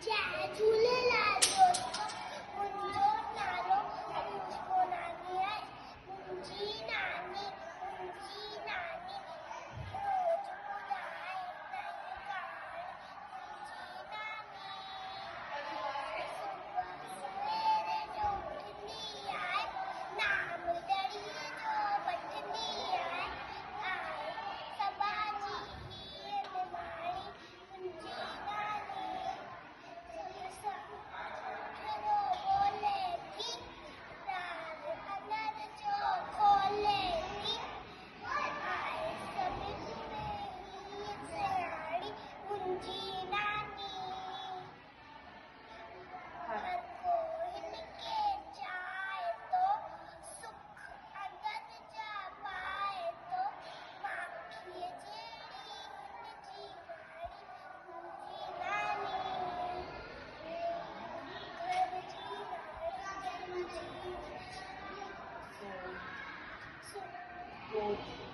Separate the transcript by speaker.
Speaker 1: जय झूलेलाल दोस्तों, मुंहिंजो नालो अनुष्को नानी आहे। मुंहिंजी नानी रोज़ ॿुधाए नई कहाणी। मुंहिंजी नानी सुबुह सवेरे जो उथंदी आहे, नाम दड़ी जो वठंदी आहे। सबा जी हीअ निमाणी मुंहिंजी नानी
Speaker 2: Good.